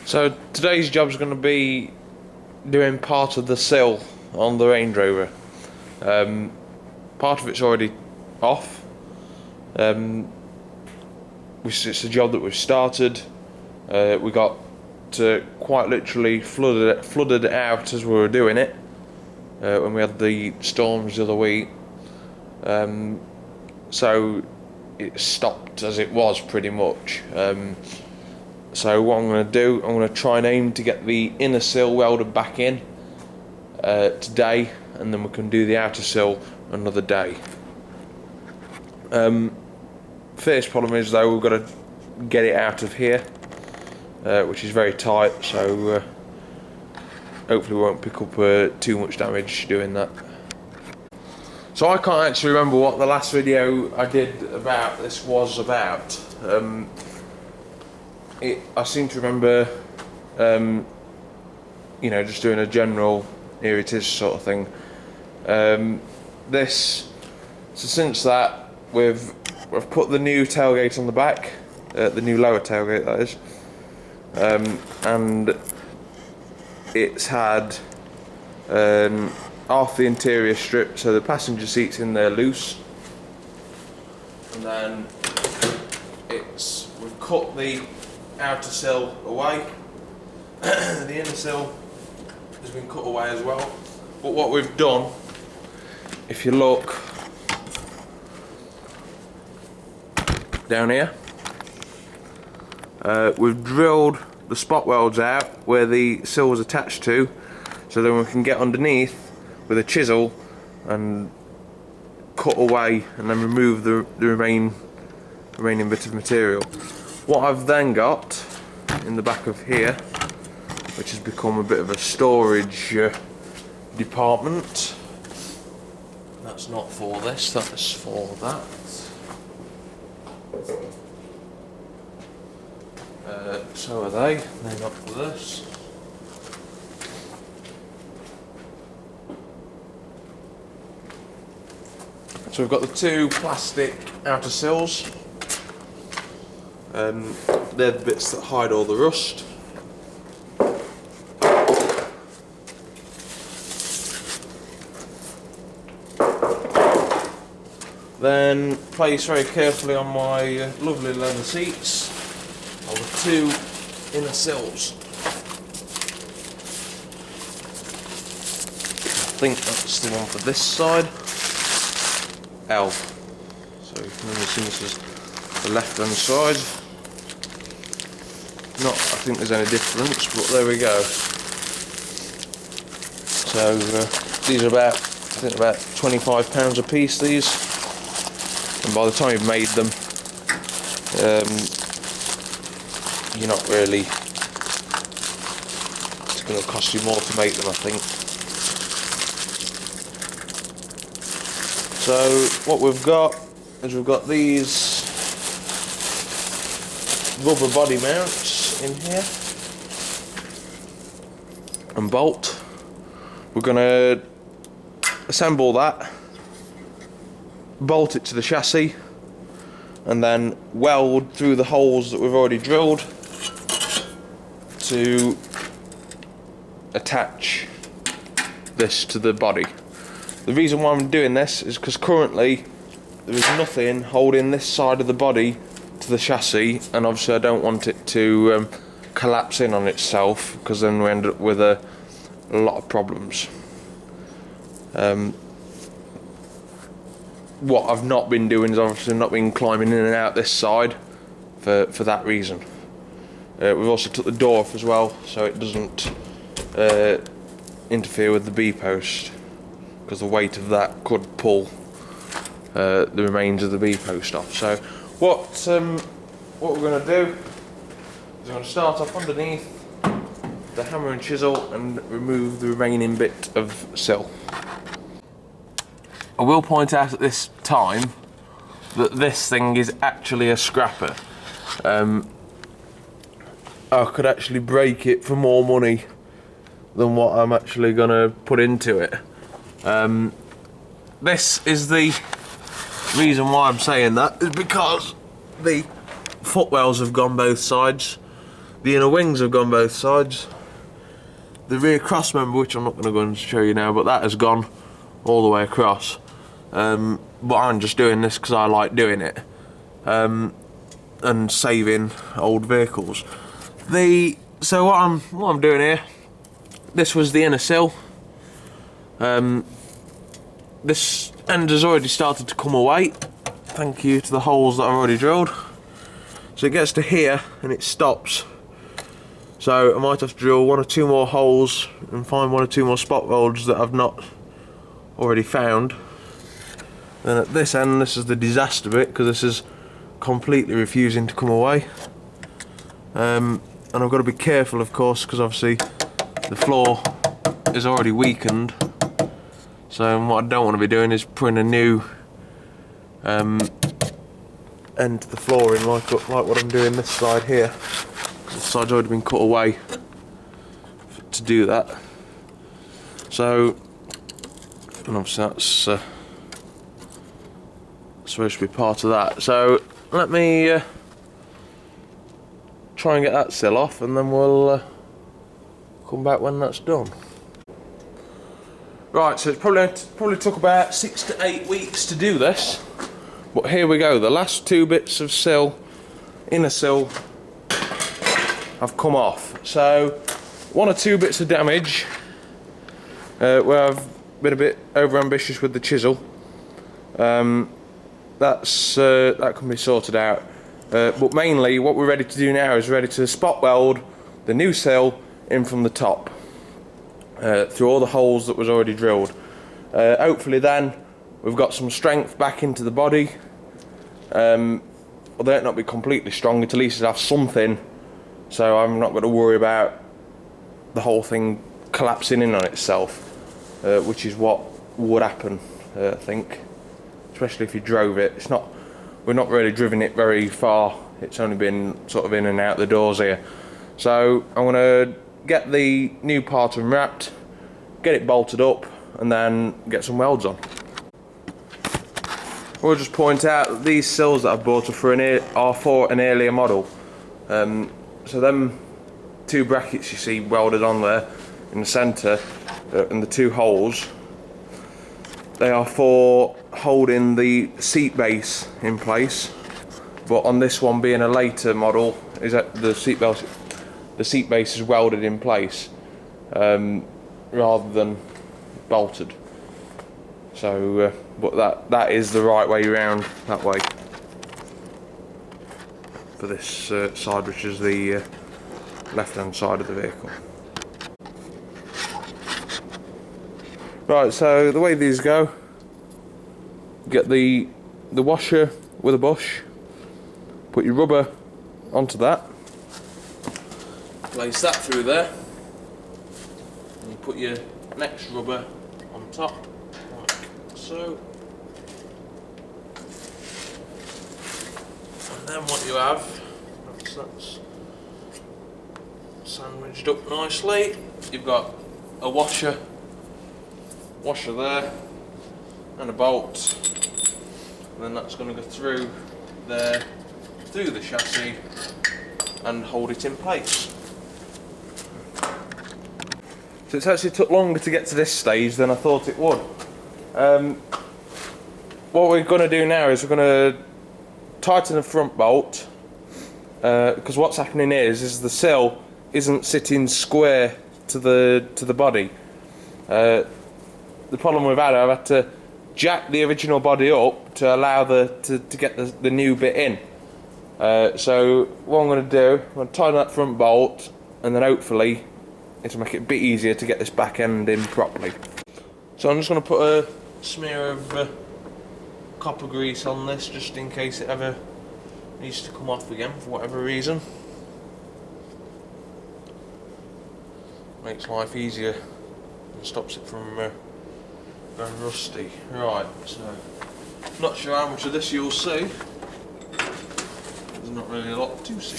So today's job is going to be doing part of the sill on the Range Rover. Part of it's already off. It's a job that we've started. We got quite literally flooded it out as we were doing it when we had the storms the other week. So it stopped as it was pretty much. So what I'm going to do, I'm going to try and aim to get the inner sill welded back in today, and then we can do the outer sill another day. First problem is though, we've got to get it out of here, which is very tight, so hopefully we won't pick up too much damage doing that. So I can't actually remember what the last video I did about this was about. I seem to remember, you know, just doing a general here it is sort of thing. So since that, we've put the new tailgate on the back, the new lower tailgate that is, and it's had half the interior stripped, so the passenger seat's in there loose, and then we've cut the outer sill away. The inner sill has been cut away as well, but what we've done, if you look down here, we've drilled the spot welds out where the sill was attached to, so then we can get underneath with a chisel and cut away and then remove the remaining bit of material. What I've then got in the back of here, which has become a bit of a storage department. That's not for this, that's for that. So are they, they're not for this. So we've got the two plastic outer sills. They're the bits that hide all the rust. Then place very carefully on my lovely leather seats are the two inner sills. I think that's the one for this side. L. So you can only see this is the left hand side. Not, I think there's any difference, but there we go. So these are about, I think about £25 a piece, these. And by the time you've made them, you're not really, it's going to cost you more to make them, I think. So what we've got is we've got these rubber body mounts in here and bolt. We're going to assemble that, bolt it to the chassis, and then weld through the holes that we've already drilled to attach this to the body. The reason why I'm doing this is because currently there is nothing holding this side of the body to the chassis, and obviously I don't want it to collapse in on itself, because then we end up with a lot of problems. What I've not been doing is obviously not been climbing in and out this side for that reason. We've also took the door off as well, so it doesn't interfere with the B-post, because the weight of that could pull the remains of the B-post off. So what we're going to do is we're going to start off underneath the hammer and chisel and remove the remaining bit of sill. I will point out at this time that this thing is actually a scrapper. I could actually break it for more money than what I'm actually going to put into it. This is the reason why I'm saying that, is because the footwells have gone both sides. The inner wings have gone both sides. The rear cross member, which I'm not going to go and show you now, but that has gone all the way across. But I'm just doing this because I like doing it, and saving old vehicles. So what I'm doing here, this was the inner sill. This end has already started to come away, thank you to the holes that I've already drilled. So it gets to here and it stops. So I might have to drill 1 or 2 more holes and find 1 or 2 more spot welds that I've not already found. Then at this end, this is the disaster bit, because this is completely refusing to come away. And I've got to be careful, of course, because obviously the floor is already weakened. So what I don't want to be doing is putting a new end to the flooring like what I'm doing this side here. This side's already been cut away to do that. So, and obviously that's supposed to be part of that. So let me try and get that sill off, and then we'll come back when that's done. Right, so it's probably took about 6 to 8 weeks to do this, but here we go. The last 2 bits of sill, inner sill, have come off. So 1 or 2 bits of damage where I've been a bit over ambitious with the chisel. That can be sorted out. But mainly what we're ready to do now is ready to spot weld the new sill in from the top. Through all the holes that was already drilled. Hopefully then we've got some strength back into the body. Although it not be completely strong, at least have something, so I'm not going to worry about the whole thing collapsing in on itself, which is what would happen, I think, especially if you drove it. We're not really driven it very far, it's only been sort of in and out the doors here. So I'm going to get the new part unwrapped, get it bolted up, and then get some welds on. We'll just point out that these sills that I've bought are for an earlier model. So them 2 brackets you see welded on there in the centre, and the 2 holes, they are for holding the seat base in place. But on this one being a later model, is that the seat base is welded in place rather than bolted. So, but that is the right way around that way for this side, which is the left-hand side of the vehicle. Right, so the way these go, get the washer with a bush, put your rubber onto that. Place that through there, and you put your next rubber on top, like so. And then what you have, that's sandwiched up nicely. You've got a washer there, and a bolt, and then that's going to go through there, through the chassis, and hold it in place. So it's actually took longer to get to this stage than I thought it would. What we're going to do now is we're going to tighten the front bolt, because what's happening is the sill isn't sitting square to the body. The problem we've had, I've had to jack the original body up to allow to get the new bit in. So what I'm going to do, I'm going to tighten that front bolt, and then hopefully it'll make it a bit easier to get this back end in properly. So I'm just going to put a smear of copper grease on this, just in case it ever needs to come off again for whatever reason. Makes life easier and stops it from going rusty. Right, so not sure how much of this you'll see. There's not really a lot to see.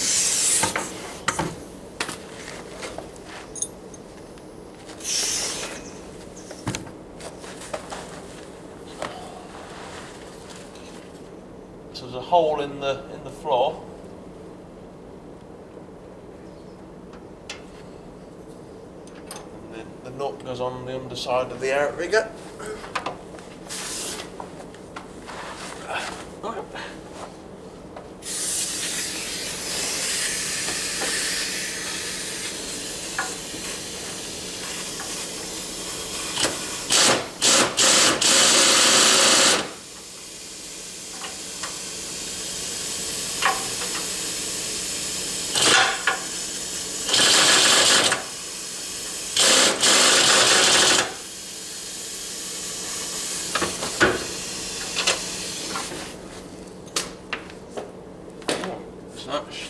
So there's a hole in the floor. nut goes on the underside of the outrigger. Right.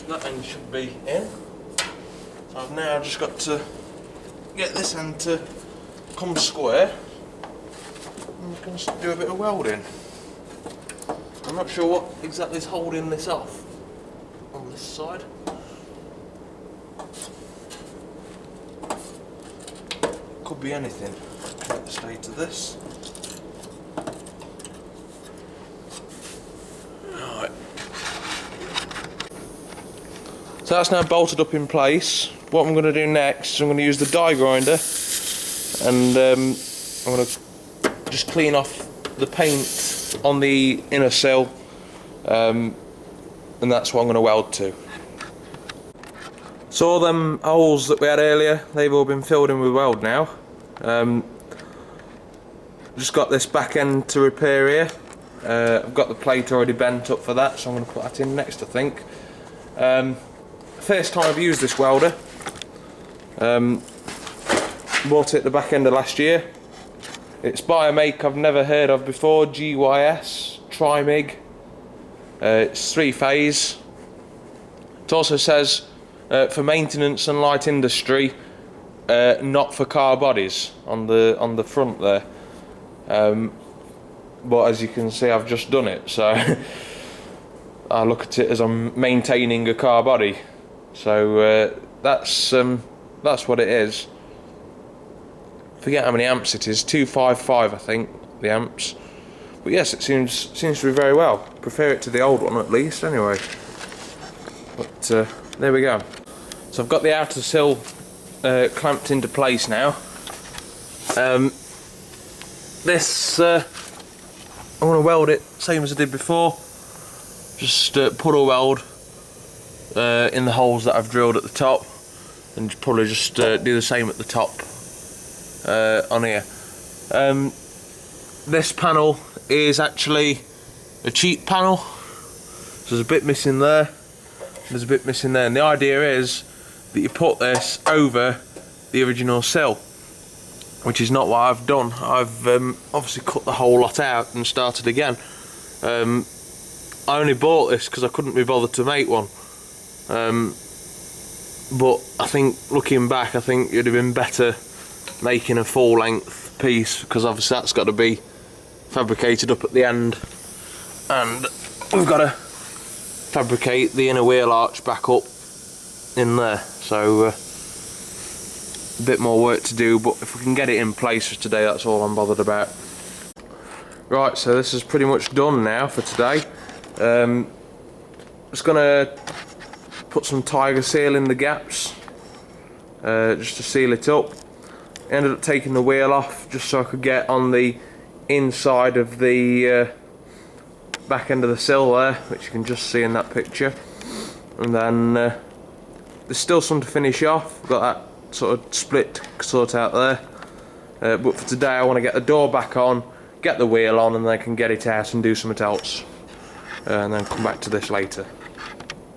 That end should be in. So I've now just got to get this end to come square. I'm going to do a bit of welding. I'm not sure what exactly is holding this off on this side. Could be anything. Like the state of this. Right. So that's now bolted up in place. What I'm going to do next is I'm going to use the die grinder and I'm going to just clean off the paint on the inner sill, and that's what I'm going to weld to. So all them holes that we had earlier, they've all been filled in with weld now. Just got this back end to repair here. I've got the plate already bent up for that, so I'm going to put that in next, I think. First time I've used this welder. Bought it at the back end of last year. It's by a make I've never heard of before, GYS Trimig. It's 3-phase. It also says for maintenance and light industry, not for car bodies on the front there. But as you can see, I've just done it, so I look at it as I'm maintaining a car body. So that's what it is. Forget how many amps it is. 255, I think, the amps. But yes, it seems to be very well. Prefer it to the old one at least, anyway. But there we go. So I've got the outer sill clamped into place now. This I'm going to weld it same as I did before. Just put a weld in the holes that I've drilled at the top, and probably just do the same at the top on here. This panel is actually a cheap panel, so there's a bit missing there, there's a bit missing there, and the idea is that you put this over the original sill, which is not what I've done. I've obviously cut the whole lot out and started again. I only bought this because I couldn't be bothered to make one. But I think, looking back, I think it'd have been better making a full length piece, because obviously that's got to be fabricated up at the end, and we've got to fabricate the inner wheel arch back up in there, so a bit more work to do, but if we can get it in place for today, that's all I'm bothered about. Right, so this is pretty much done now for today. Just gonna put some tiger seal in the gaps, just to seal it up. Ended up taking the wheel off just so I could get on the inside of the back end of the sill there, which you can just see in that picture. And then there's still some to finish off. Got that sort of split sort out there, but for today I want to get the door back on, get the wheel on, and then I can get it out and do something else, and then come back to this later.